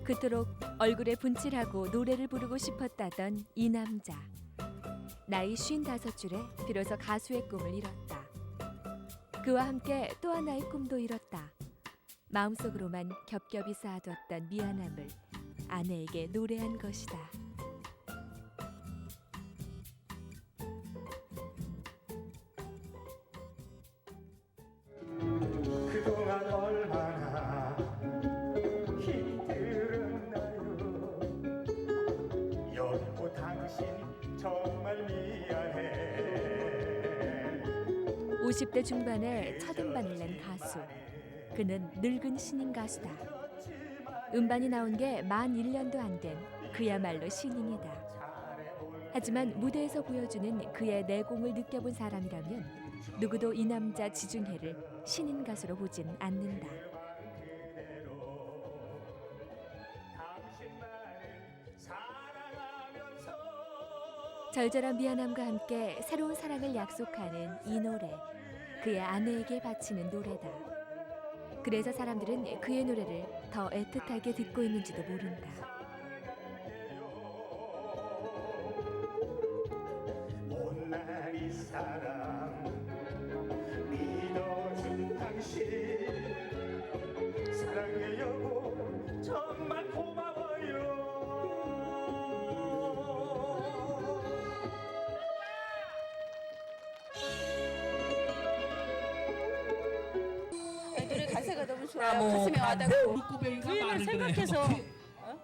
그토록 얼굴에 분칠하고 노래를 부르고 싶었다던 이 남자. 나이 55줄에 비로소 가수의 꿈을 이뤘다. 그와 함께 또 하나의 꿈도 이뤘다. 마음속으로만 겹겹이 쌓아뒀던 미안함을 아내에게 노래한 것이다. 그동안 얼마나 힘들었나요. 여보 당신 정말 미안해. 50대 중반에 첫 음반을 낸 가수. 그는 늙은 신인 가수다. 음반이 나온 게 만 1년도 안 된 그야말로 신인이다. 하지만 무대에서 보여주는 그의 내공을 느껴본 사람이라면 누구도 이 남자 지중해를 신인 가수로 보진 않는다. 절절한 미안함과 함께 새로운 사랑을 약속하는 이 노래. 그의 아내에게 바치는 노래다. 그래서 사람들은 그의 노래를 더 애틋하게 듣고 있는지도 모른다. 못난이 사랑 믿어준 당신 사랑해 여보 정말 고마워요. 노래 가사가 너무 좋아요. 가슴에 와닿고 부인을 생각해서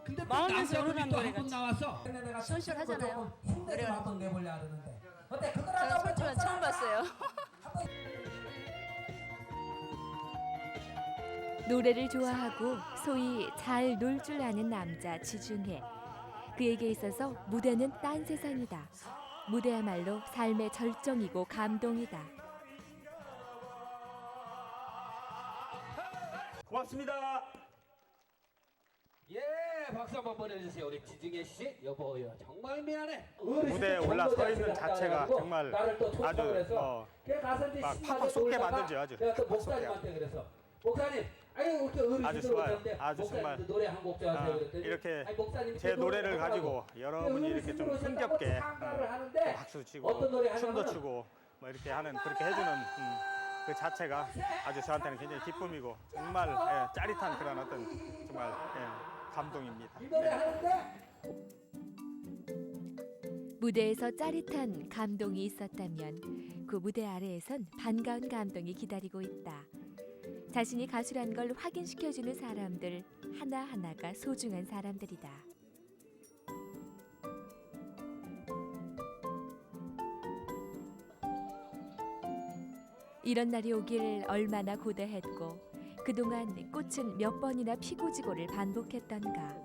근데 마음에서 우러난 노래가 나왔어. 시원시원하잖아요. 노래가 한번 내보려 하는데. 어때? 저는 솔직히 처음 봤어요. 노래를 좋아하고 소위 잘 놀 줄 아는 남자 지중해. 그에게 있어서 무대는 딴 세상이다. 무대야말로 삶의 절정이고 감동이다. 고맙습니다. 예, 박수 한번 보내주세요. 우리 지중해 씨, 여보요. 정말 미안해. 무대에 올라서 있는 자체가 정말 아주 막 팍팍 쏟게 만들죠. 아주 내가 또 팍팍 쏟게. 목사님한테 그래서 목사님, 아유 이렇게 어른 아주 좋아요. 아주 정말 노래 한 곡 좋아하세요. 그랬더니 이렇게 아니, 목사님 제 노래를 하더라고. 가지고 여러분이 이렇게 좀 흥겹게 하는데 박수 치고 어떤 노래 춤도 하냐면 추고 뭐 이렇게 하는 그렇게 해주는 그 자체가 아주 저한테는 굉장히 기쁨이고 정말 짜릿한 그런 어떤 정말 감동입니다. 이 노래 하는데 무대에서 짜릿한 감동이 있었다면 그 무대 아래에선 반가운 감동이 기다리고 있다. 자신이 가수란 걸 확인시켜주는 사람들 하나하나가 소중한 사람들이다. 이런 날이 오길 얼마나 고대했고 그동안 꽃은 몇 번이나 피고 지고를 반복했던가.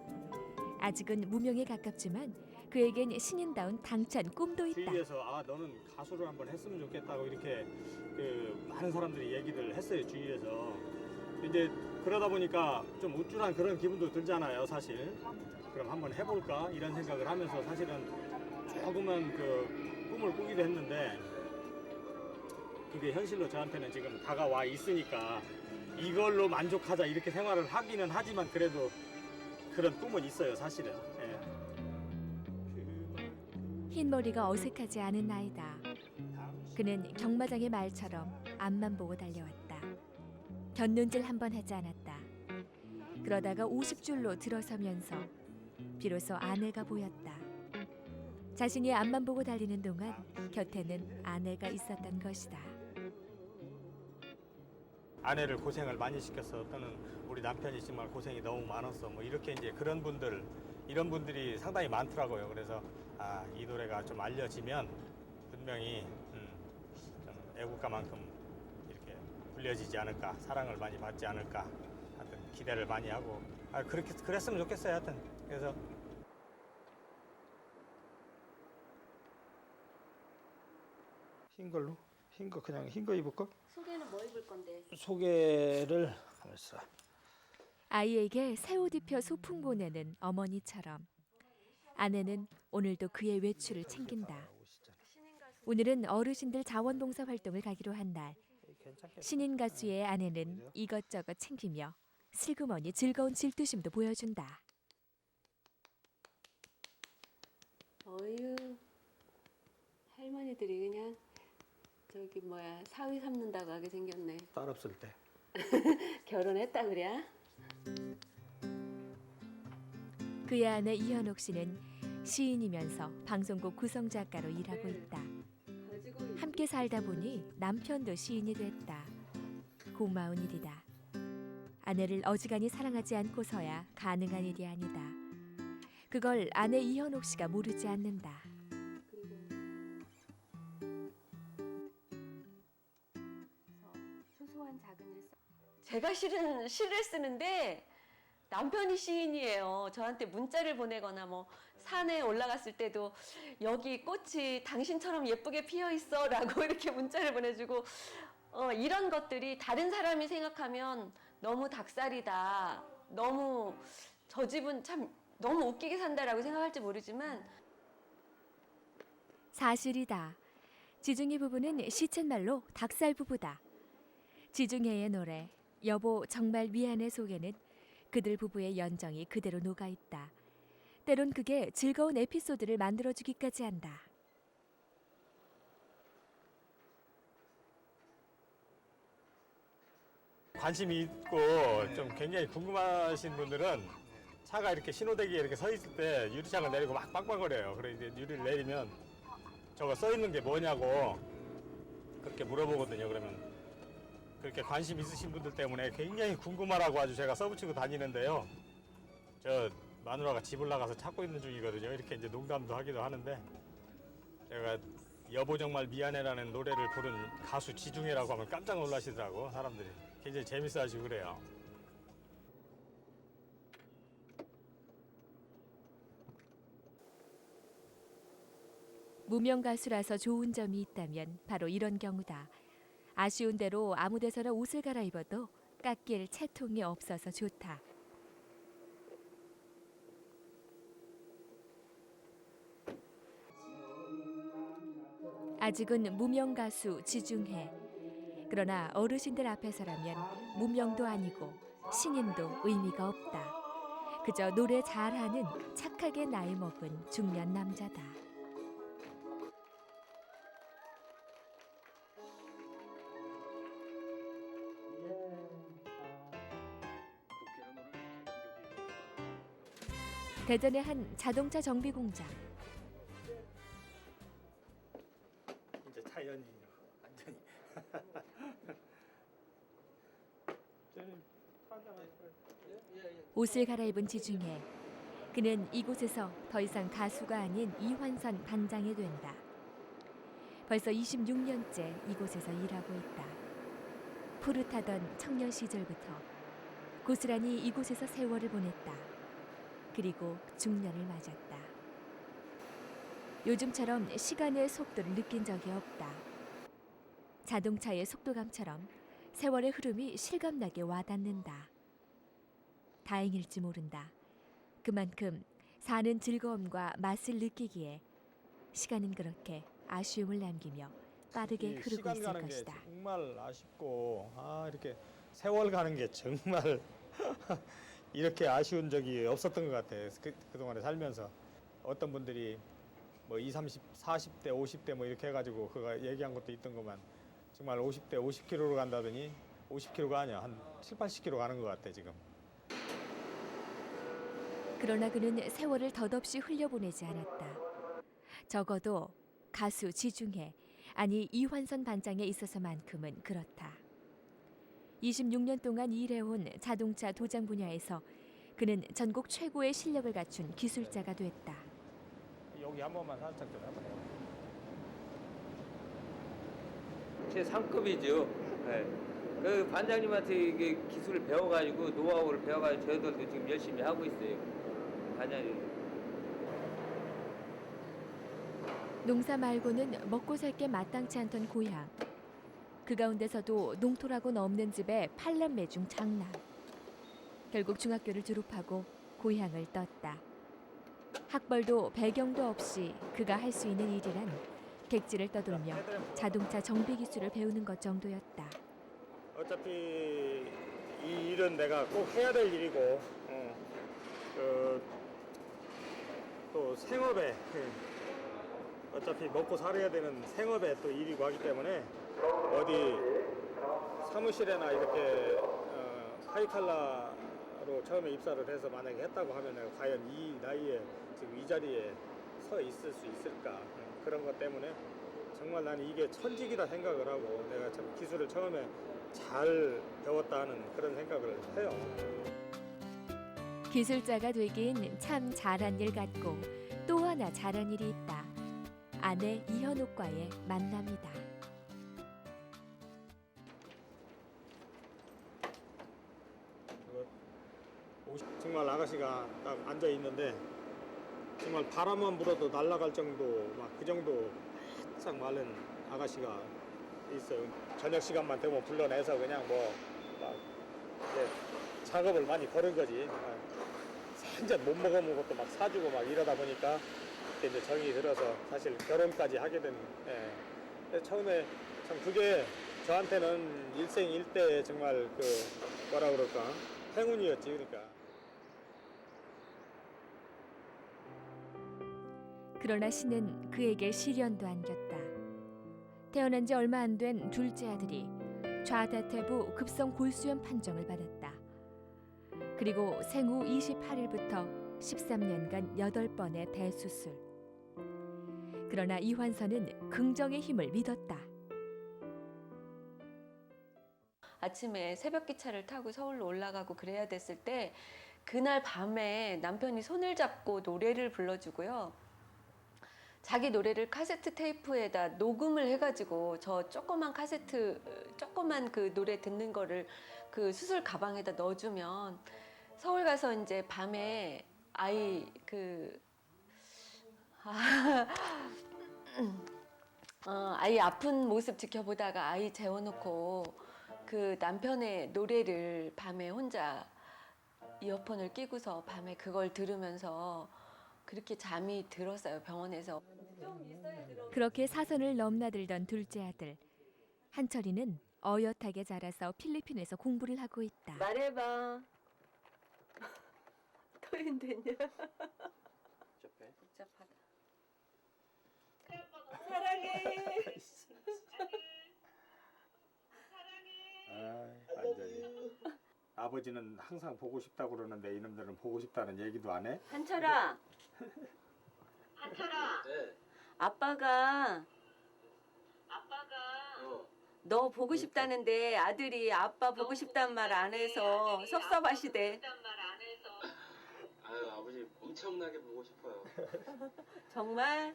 아직은 무명에 가깝지만 그에겐 신인다운 당찬 꿈도 있다. 주위에서 아 너는 가수를 한번 했으면 좋겠다고 이렇게 많은 사람들이 얘기를 했어요. 주위에서. 이제 그러다 보니까 좀 우쭐한 그런 기분도 들잖아요. 사실. 그럼 한번 해볼까 이런 생각을 하면서 사실은 조금은 그 꿈을 꾸기도 했는데 그게 현실로 저한테는 지금 다가와 있으니까 이걸로 만족하자 이렇게 생활을 하기는 하지만 그래도 그런 꿈은 있어요. 사실은. 흰머리가 어색하지 않은 나이다. 그는 경마장의 말처럼 앞만 보고 달려왔다. 곁눈질 한 번 하지 않았다. 그러다가 50줄로 들어서면서 비로소 아내가 보였다. 자신이 앞만 보고 달리는 동안 곁에는 아내가 있었던 것이다. 아내를 고생을 많이 시켰어. 또는 우리 남편이 정말 고생이 너무 많았어. 뭐 이렇게 이제 그런 분들, 이런 분들이 상당히 많더라고요. 그래서 이 노래가 좀 알려지면 분명히 좀 애국가만큼 이렇게 불려지지 않을까, 사랑을 많이 받지 않을까, 하여튼 기대를 많이 하고 그렇게 그랬으면 좋겠어요. 하여튼 그래서. 흰 걸로? 흰 거 그냥 흰 거 입을까? 소개는 뭐 입을 건데? 소개를 하면서 아이에게 새 옷 입혀 소풍 보내는 어머니처럼 아내는 오늘도 그의 외출을 챙긴다. 오늘은 어르신들 자원봉사 활동을 가기로 한 날. 신인 가수의 아내는 이것저것 챙기며 슬그머니 즐거운 질투심도 보여준다. 어휴, 할머니들이 그냥 저기 뭐야 사위 삼는다고 하게 생겼네. 딸 없을 때. 결혼했다 그래? 그의 아내 이현옥 씨는 시인이면서 방송국 구성 작가로 일하고 있다. 함께 살다 보니 남편도 시인이 됐다. 고마운 일이다. 아내를 어지간히 사랑하지 않고서야 가능한 일이 아니다. 그걸 아내 이현옥 씨가 모르지 않는다. 소소한 작은 일. 제가 실은 시를 쓰는데 남편이 시인이에요. 저한테 문자를 보내거나 뭐 산에 올라갔을 때도 여기 꽃이 당신처럼 예쁘게 피어 있어라고 이렇게 문자를 보내주고 이런 것들이 다른 사람이 생각하면 너무 닭살이다. 너무 저 집은 참 너무 웃기게 산다라고 생각할지 모르지만 사실이다. 지중해 부부는 시쳇말로 닭살 부부다. 지중해의 노래 여보 정말 미안해 속에는 그들 부부의 연정이 그대로 녹아있다. 때론 그게 즐거운 에피소드를 만들어주기까지 한다. 관심이 있고 좀 굉장히 궁금하신 분들은 차가 이렇게 신호대기에 이렇게 서 있을 때 유리창을 내리고 막 빵빵거려요. 그래 이제 유리를 내리면 저거 써 있는 게 뭐냐고 그렇게 물어보거든요. 그러면 그렇게 관심 있으신 분들 때문에 굉장히 궁금하라고 아주 제가 써붙이고 다니는데요. 저 마누라가 집을 나가서 찾고 있는 중이거든요. 이렇게 이제 농담도 하기도 하는데 제가 여보 정말 미안해라는 노래를 부른 가수 지중해라고 하면 깜짝 놀라시더라고 사람들이. 굉장히 재밌어 하시고 그래요. 무명 가수라서 좋은 점이 있다면 바로 이런 경우다. 아쉬운 대로 아무 데서나 옷을 갈아입어도 깎일 채통이 없어서 좋다. 아직은 무명 가수 지중해. 그러나 어르신들 앞에서라면 무명도 아니고 신인도 의미가 없다. 그저 노래 잘하는 착하게 나이 먹은 중년 남자다. 대전의 한 자동차 정비 공장. 이제 자연이 완전히. 옷을 갈아입은 지중해. 그는 이곳에서 더 이상 가수가 아닌 이환선 반장이 된다. 벌써 26년째 이곳에서 일하고 있다. 푸릇하던 청년 시절부터 고스란히 이곳에서 세월을 보냈다. 그리고 중년을 맞았다. 요즘처럼 시간의 속도를 느낀 적이 없다. 자동차의 속도감처럼 세월의 흐름이 실감나게 와닿는다. 다행일지 모른다. 그만큼 사는 즐거움과 맛을 느끼기에 시간은 그렇게 아쉬움을 남기며 빠르게 흐르고 시간 있을 가는 게 것이다. 정말 아쉽고 이렇게 세월 가는 게 정말 이렇게 아쉬운 적이 없었던 것 같아요. 그동안에 살면서 어떤 분들이 뭐 20, 30, 40대, 50대 뭐 이렇게 해가지고 그거 얘기한 것도 있던 것만 정말 50대 50km로 간다더니 50km가 아니야. 한 7, 80km 가는 것 같아 지금. 그러나 그는 세월을 덧없이 흘려보내지 않았다. 적어도 가수 지중해, 아니 이환선 반장에 있어서만큼은 그렇다. 26년 동안 일해온 자동차 도장 분야에서 그는 전국 최고의 실력을 갖춘 기술자가 됐다. 여기 한 번만 살짝 좀 해보세요. 제3급이죠. 네. 그 반장님한테 이게 기술을 배워가지고 노하우를 배워가지고 저희들도 지금 열심히 하고 있어요. 반장님. 농사 말고는 먹고 살 게 마땅치 않던 고향. 그 가운데서도 농토라고는 없는 집에 팔남매 중 장남. 결국 중학교를 졸업하고 고향을 떴다. 학벌도 배경도 없이 그가 할 수 있는 일이란 객지를 떠돌며 자동차 정비 기술을 배우는 것 정도였다. 어차피 이 일은 내가 꼭 해야 될 일이고 또 생업에 어차피 먹고 살아야 되는 생업의 또 일이고 하기 때문에 어디 사무실에나 이렇게 하이칼라로 처음에 입사를 해서 만약에 했다고 하면 과연 이 나이에 지금 이 자리에 서 있을 수 있을까 그런 것 때문에 정말 나는 이게 천직이다 생각을 하고 내가 참 기술을 처음에 잘 배웠다는 그런 생각을 해요. 기술자가 되긴 참 잘한 일 같고 또 하나 잘한 일이 있다. 아내 이현옥과의 만남이다. 정말 아가씨가 딱 앉아 있는데 정말 바람만 불어도 날아갈 정도 막 그 정도 바짝 마른 아가씨가 있어요. 저녁 시간만 되면 불러내서 그냥 막 작업을 많이 거는 거지. 한잔 못 먹어본 것도 막 사주고 막 이러다 보니까 그때 이제 정이 들어서 사실 결혼까지 하게 된. 근데 처음에 참 그게 저한테는 일생일대의 정말 그 뭐라 그럴까 행운이었지. 그러니까. 그러나 신은 그에게 시련도 안겼다. 태어난 지 얼마 안 된 둘째 아들이 좌다태부 급성 골수염 판정을 받았다. 그리고 생후 28일부터 13년간 8번의 대수술. 그러나 이환선은 긍정의 힘을 믿었다. 아침에 새벽 기차를 타고 서울로 올라가고 그래야 됐을 때 그날 밤에 남편이 손을 잡고 노래를 불러주고요. 자기 노래를 카세트 테이프에다 녹음을 해가지고 저 조그만 그 노래 듣는 거를 그 수술 가방에다 넣어주면 서울 가서 이제 밤에 아이 아이 아픈 모습 지켜보다가 아이 재워놓고 그 남편의 노래를 밤에 혼자 이어폰을 끼고서 밤에 그걸 들으면서 그렇게 잠이 들었어요, 병원에서. 그렇게 사선을 넘나들던 둘째 아들. 한철이는 어엿하게 자라서 필리핀에서 공부를 하고 있다. 말해봐. 또 힘드냐? 복잡하다. 사랑해. 완전히. 아버지는 항상 보고 싶다고 그러는데 이놈들은 보고 싶다는 얘기도 안 해? 한철아. 네. 아빠가 너 보고 싶다는데 아들이 아빠 보고 싶단 말 안 해서 섭섭하시대. 아유 아버지 엄청나게 보고 싶어요. 정말?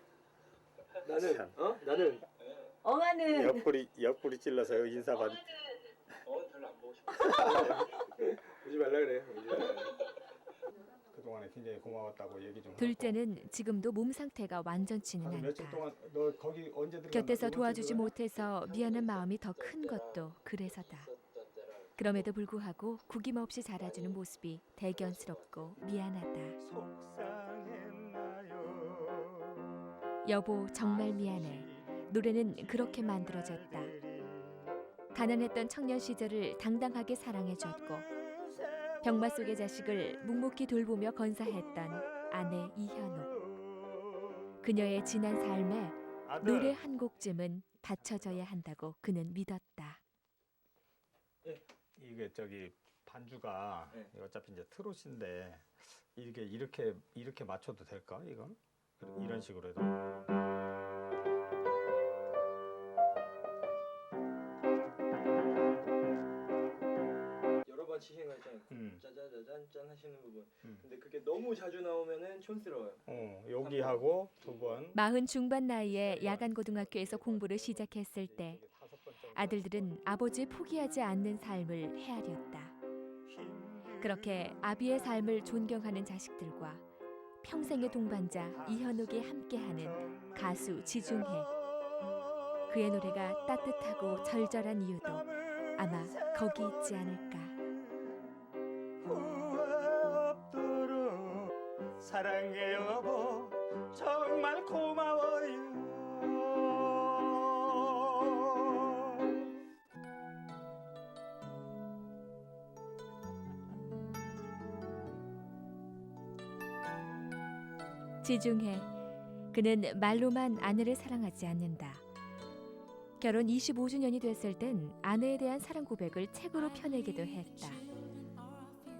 나는 엉아는 옆구리 찔러서 인사받. 별로 안 보고 싶어요. 오지 말라 그래. 그동안에 굉장히 고마웠다고 얘기 좀. 둘째는 지금도 몸 상태가 완전치는 하고. 며칠 않다. 동안 너 거기 언제 들어갔나? 곁에서 이번 도와주지 주에? 못해서 미안한 마음이 더 큰 것도 그래서다. 그럼에도 불구하고 구김없이 자라주는 모습이 대견스럽고 미안하다. 속상했나요? 여보 정말 미안해. 노래는 그렇게 만들어졌다. 가난했던 청년 시절을 당당하게 사랑해줬고 병마 속의 자식을 묵묵히 돌보며 건사했던 아내 이현옥. 그녀의 지난 삶에 노래 한 곡쯤은 받쳐져야 한다고 그는 믿었다. 이게 저기 반주가 네. 어차피 이제 트롯인데 이게 이렇게 맞춰도 될까 이건? 이런 식으로 해도. 여러 번 치시는 거 있잖아요. 음. 짜자자잔 짠 하시는 부분. 근데 그게 너무 자주 나오면은 촌스러워요. 여기 하고 두 번. 40 중반 나이에 야간 고등학교에서 공부를 시작했을 때 아들들은 아버지의 포기하지 않는 삶을 헤아렸다. 그렇게 아비의 삶을 존경하는 자식들과 평생의 동반자 이현옥이 함께하는 가수 지중해. 그의 노래가 따뜻하고 절절한 이유도 아마 거기 있지 않을까. 없도록 사랑해 여보 정말 고마워요. 지중해 그는 말로만 아내를 사랑하지 않는다. 결혼 25주년이 됐을 땐 아내에 대한 사랑 고백을 책으로 펴내기도 했다.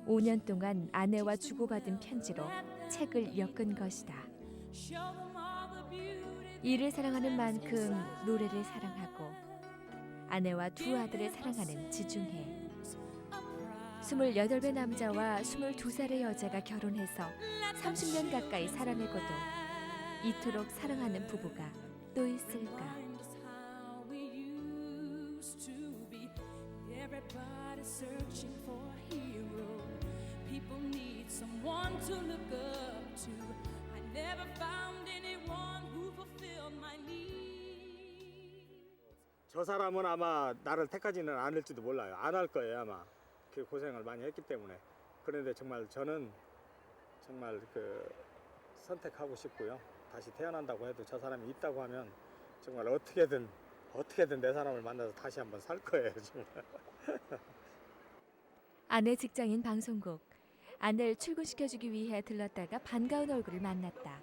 5년 동안 아내와 주고받은 편지로 책을 엮은 것이다. 일을 사랑하는 만큼 노래를 사랑하고 아내와 두 아들을 사랑하는 지중해. 28배 남자와 22살의 여자가 결혼해서 30년 가까이 살아내고도 이토록 사랑하는 부부가 또 있을까? Everybody searching for a hero. People need someone to look up to. I never found anyone who fulfilled my needs. 저 사람은 아마 나를 택하지는 않을지도 몰라요. 안 할 거예요 아마. 그 고생을 많이 했기 때문에. 그런데 정말 저는 정말 그 선택하고 싶고요. 다시 태어난다고 해도 저 사람이 있다고 하면 정말 어떻게든 내 사람을 만나서 다시 한번 살 거예요 정말. 아내 직장인 방송국. 아내를 출근시켜주기 위해 들렀다가 반가운 얼굴을 만났다.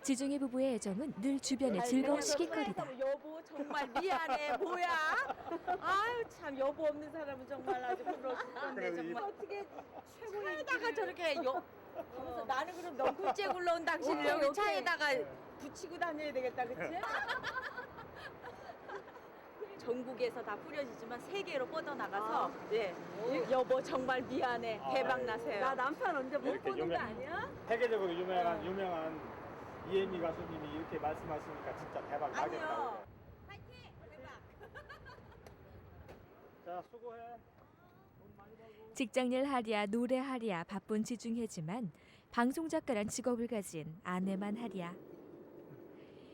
지중해 부부의 애정은 늘 주변의 즐거운 시기거리다. 여보 정말 미안해. 뭐야? 아유 참 여보 없는 사람은 정말 아주 부러운데 정말 어떻게 차에다가 저렇게 하면서 나는 그럼 넝쿨째 굴러온 당신을 여기 차에다가 붙이고 다녀야 되겠다, 그치? 전국에서 다 뿌려지지만 세계로 뻗어나가서 네 여보 정말 미안해. 대박 나세요. 나 남편 언제 못 이렇게 보는 거 유명- 아니야? 세계적으로 유명한 이혜미 가수님이 이렇게 말씀하시니까 진짜 대박 나겠다고. 아니요. 파이팅! 대박. 자 수고해. 직장일 하랴 노래하랴 바쁜 지중해지만 방송작가란 직업을 가진 아내만 하랴.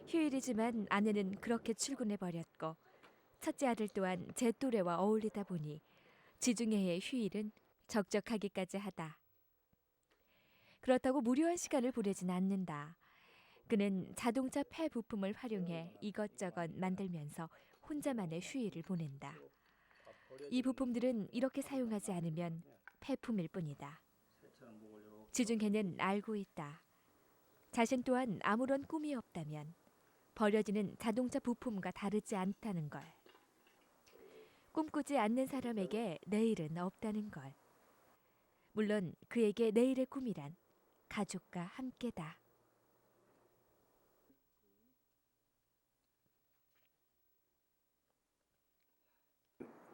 휴일이지만 아내는 그렇게 출근해버렸고 첫째 아들 또한 제 또래와 어울리다 보니 지중해의 휴일은 적적하기까지 하다. 그렇다고 무료한 시간을 보내진 않는다. 그는 자동차 폐 부품을 활용해 이것저것 만들면서 혼자만의 휴일을 보낸다. 이 부품들은 이렇게 사용하지 않으면 폐품일 뿐이다. 지중해는 알고 있다. 자신 또한 아무런 꿈이 없다면 버려지는 자동차 부품과 다르지 않다는 걸. 꿈꾸지 않는 사람에게 내일은 없다는 걸. 물론 그에게 내일의 꿈이란 가족과 함께다.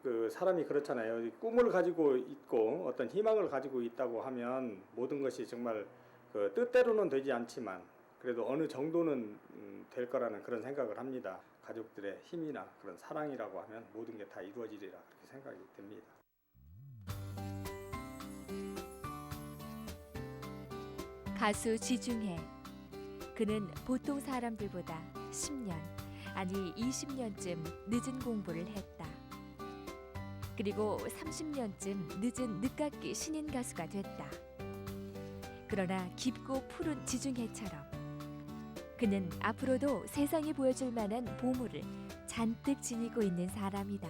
그 사람이 그렇잖아요. 꿈을 가지고 있고 어떤 희망을 가지고 있다고 하면 모든 것이 정말 그 뜻대로는 되지 않지만 그래도 어느 정도는 될 거라는 그런 생각을 합니다. 가족들의 힘이나 그런 사랑이라고 하면 모든 게 다 이루어지리라 그렇게 생각이 듭니다. 가수 지중해. 그는 보통 사람들보다 10년, 아니 20년쯤 늦은 공부를 했다. 그리고 30년쯤 늦은 늦깎이 신인 가수가 됐다. 그러나 깊고 푸른 지중해처럼 그는 앞으로도 세상이 보여줄 만한 보물을 잔뜩 지니고 있는 사람이다.